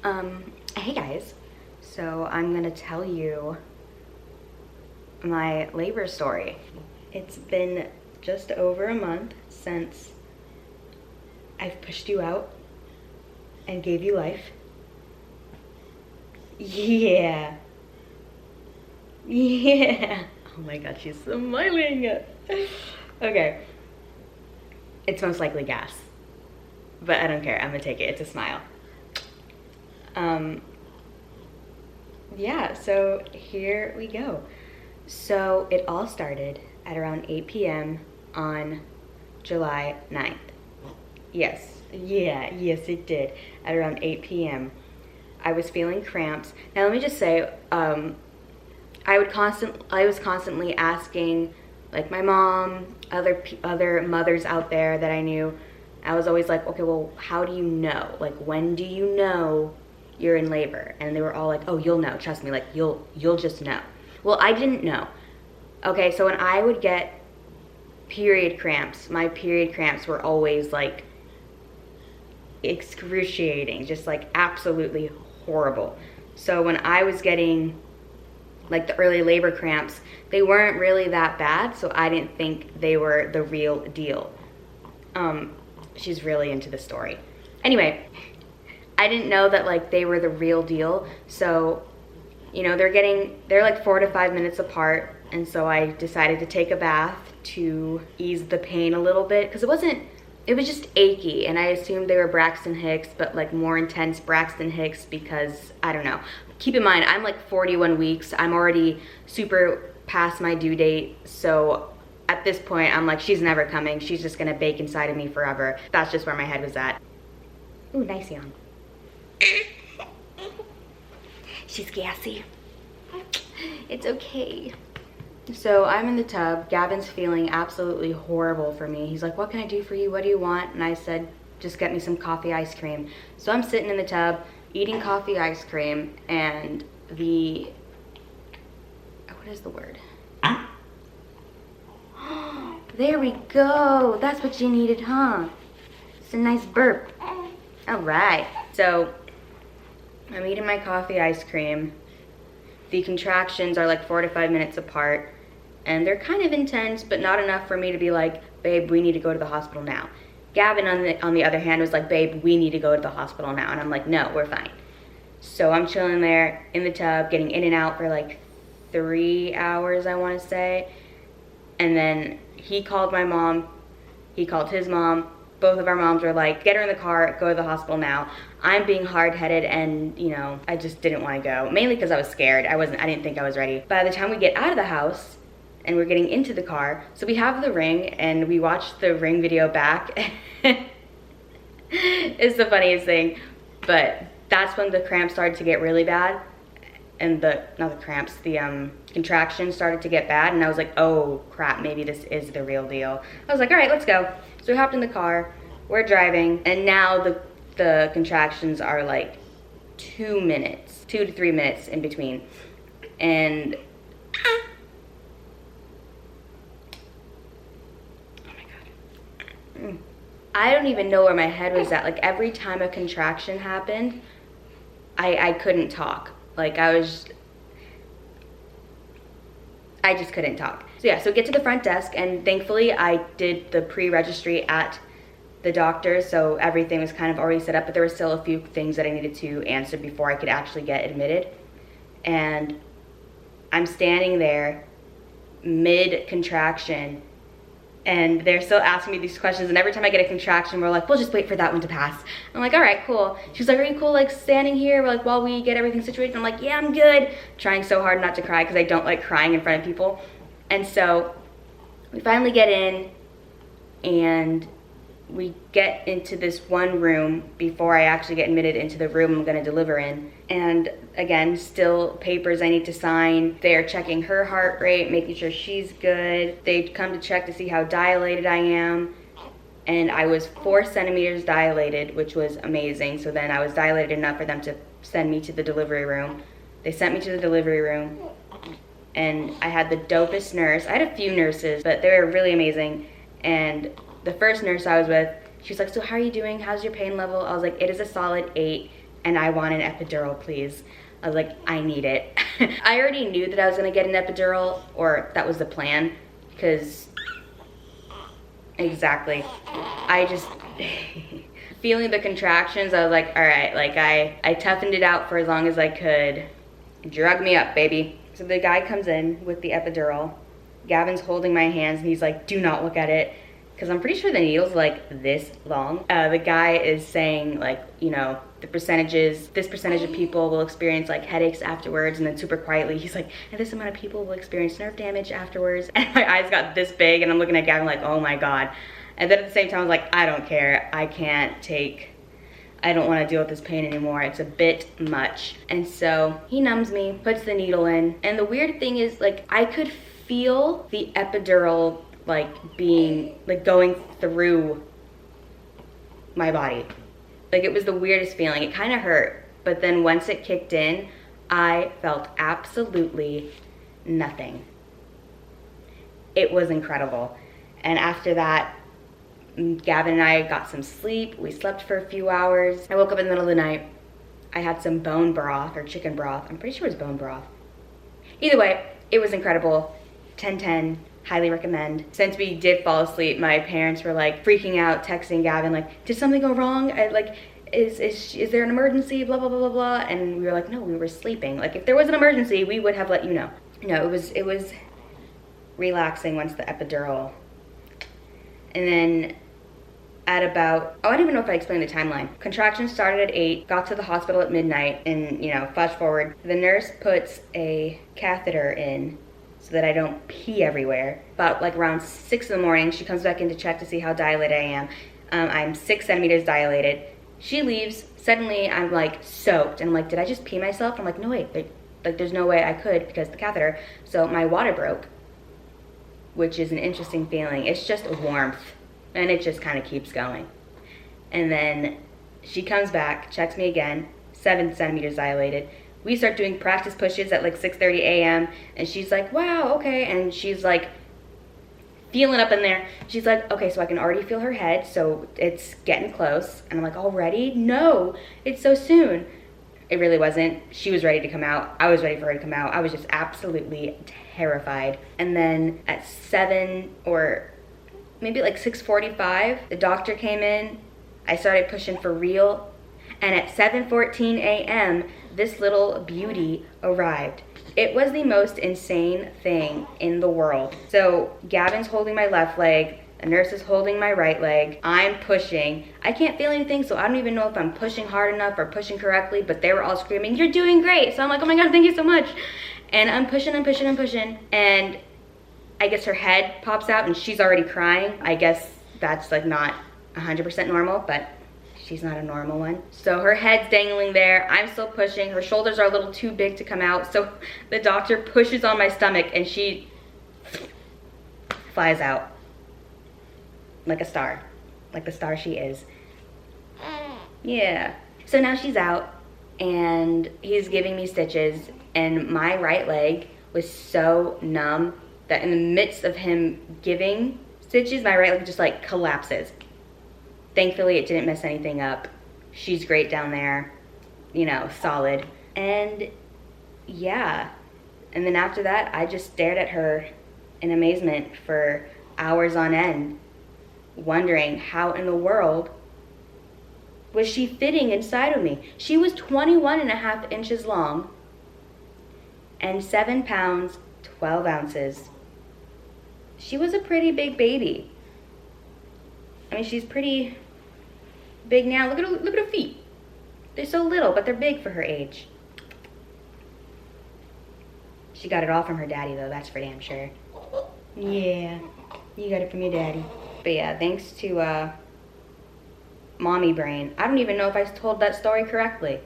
Hey guys. So I'm gonna tell you my labor story. It's been just over a month since I've pushed you out and gave you life. Yeah. Yeah. Oh my god, she's smiling. Okay. It's most likely gas. But I don't care, I'm gonna take it. It's a smile. Yeah, so here we go. So it all started at around 8 p.m. on July 9th. Yes, yes it did. At around 8 p.m. I was feeling cramps. Now let me just say, I was constantly asking, like my mom, other mothers out there that I knew. I was always like, okay, well, how do you know? Like, when do you know you're in labor? And they were all like, oh, you'll know, trust me, like you'll just know. Well, I didn't know. Okay, so when I would get period cramps, my period cramps were always like excruciating, just like absolutely horrible. So when I was getting like the early labor cramps, they weren't really that bad, so I didn't think they were the real deal. She's really into the story. Anyway, I didn't know that like they were the real deal. So, you know, they're like 4 to 5 minutes apart. And so I decided to take a bath to ease the pain a little bit, because it was just achy. And I assumed they were Braxton Hicks, but like more intense Braxton Hicks, because I don't know. Keep in mind, I'm like 41 weeks. I'm already super past my due date. So at this point, I'm like, she's never coming. She's just gonna bake inside of me forever. That's just where my head was at. Ooh, nice yawn. She's gassy. It's okay. So I'm in the tub. Gavvin's feeling absolutely horrible for me. He's like, what can I do for you? What do you want? And I said, just get me some coffee ice cream. So I'm sitting in the tub, eating coffee ice cream, and what is the word? There we go. That's what you needed, huh? It's a nice burp. All right. So I'm eating my coffee ice cream. The contractions are like 4 to 5 minutes apart, and they're kind of intense, but not enough for me to be like, babe, we need to go to the hospital now. Gavvin, on the other hand, was like, babe, we need to go to the hospital now. And I'm like, no, we're fine. So I'm chilling there in the tub, getting in and out for like 3 hours, I want to say. And then he called my mom, he called his mom. Both of our moms were like, get her in the car, go to the hospital now. I'm being hard-headed, and you know, I just didn't want to go, mainly because I was scared. I didn't think I was ready. By the time we get out of the house and we're getting into the car, so we have the ring and we watched the ring video back. It's the funniest thing, but that's when the cramps started to get really bad. And the contractions started to get bad, and I was like, oh crap, maybe this is the real deal. I was like, all right, let's go. So we hopped in the car, we're driving, and now the contractions are like 2 to 3 minutes in between. And oh my god. I don't even know where my head was at. Like every time a contraction happened, I couldn't talk. Like I just couldn't talk. So yeah, so get to the front desk, and thankfully I did the pre-registry at the doctor, so everything was kind of already set up, but there were still a few things that I needed to answer before I could actually get admitted. And I'm standing there mid-contraction, and they're still asking me these questions, and every time I get a contraction, we're like, we'll just wait for that one to pass. I'm like, all right, cool. She's like, are you cool like standing here like while we get everything situated? I'm like, yeah, I'm good. Trying so hard not to cry, because I don't like crying in front of people. And so we finally get in, and we get into this one room before I actually get admitted into the room I'm gonna deliver in. And again, still papers I need to sign. They're checking her heart rate, making sure she's good. They come to check to see how dilated I am. And I was 4 centimeters dilated, which was amazing. So then I was dilated enough for them to send me to the delivery room. They sent me to the delivery room, and I had the dopest nurse. I had a few nurses, but they were really amazing. And the first nurse I was with, she's like, so how are you doing? How's your pain level? I was like, it is a solid 8. and I want an epidural, please. I was like, I need it. I already knew that I was gonna get an epidural, or that was the plan, because exactly. I just, feeling the contractions, I was like, all right, like I toughened it out for as long as I could. Drug me up, baby. So the guy comes in with the epidural. Gavvin's holding my hands and he's like, do not look at it. Because I'm pretty sure the needle's like this long. The guy is saying like, you know, the percentages, this percentage of people will experience like headaches afterwards, and then super quietly, he's like, and this amount of people will experience nerve damage afterwards. And my eyes got this big and I'm looking at Gavvin like, oh my God. And then at the same time, I was like, I don't care. I don't want to deal with this pain anymore. It's a bit much. And so he numbs me, puts the needle in. And the weird thing is like, I could feel the epidural like being, like going through my body. Like it was the weirdest feeling. It kind of hurt. But then once it kicked in, I felt absolutely nothing. It was incredible. And after that, Gavvin and I got some sleep. We slept for a few hours. I woke up in the middle of the night. I had some bone broth or chicken broth. I'm pretty sure it was bone broth. Either way, it was incredible. 10/10, highly recommend. Since we did fall asleep, my parents were like freaking out, texting Gavvin like, did something go wrong? Is there an emergency? Blah, blah, blah, blah, blah. And we were like, no, we were sleeping. Like if there was an emergency, we would have let you know. No, it was relaxing once the epidural. And then at about, I don't even know if I explained the timeline. Contractions started at 8, got to the hospital at midnight, and you know, flash forward. The nurse puts a catheter in so that I don't pee everywhere. About like around 6 in the morning, she comes back in to check to see how dilated I am. I'm 6 centimeters dilated. She leaves, suddenly I'm like soaked, and I'm like, did I just pee myself? I'm like, no wait, like there's no way I could because the catheter. So my water broke, which is an interesting feeling. It's just warmth, and it just kind of keeps going. And then she comes back, checks me again, 7 centimeters dilated. We start doing practice pushes at like 6:30 a.m. and she's like, wow, okay. And she's like feeling up in there. She's like, okay, so I can already feel her head, so it's getting close. And I'm like, already? No, it's so soon. It really wasn't. She was ready to come out. I was ready for her to come out. I was just absolutely terrified. And then at 7 or maybe like 6:45, the doctor came in. I started pushing for real. And at 7:14 a.m., this little beauty arrived. It was the most insane thing in the world. So Gavvin's holding my left leg. The nurse is holding my right leg. I'm pushing. I can't feel anything, so I don't even know if I'm pushing hard enough or pushing correctly, but they were all screaming, you're doing great. So I'm like, oh my God, thank you so much. And I'm pushing and pushing and pushing. And I guess her head pops out and she's already crying. I guess that's like not 100% normal, but she's not a normal one. So her head's dangling there. I'm still pushing. Her shoulders are a little too big to come out. So the doctor pushes on my stomach and she flies out. Like a star, like the star she is. Yeah. So now she's out and he's giving me stitches, and my right leg was so numb that in the midst of him giving stitches, my right leg just like collapses. Thankfully, it didn't mess anything up. She's great down there, you know, solid. And yeah. And then after that, I just stared at her in amazement for hours on end, wondering how in the world was she fitting inside of me. She was 21.5 inches long and 7 pounds, 12 ounces. She was a pretty big baby. I mean, she's pretty big now. Look at her feet. They're so little, but they're big for her age. She got it all from her daddy, though, that's for damn sure. Yeah, you got it from your daddy. But yeah, thanks to mommy brain. I don't even know if I told that story correctly.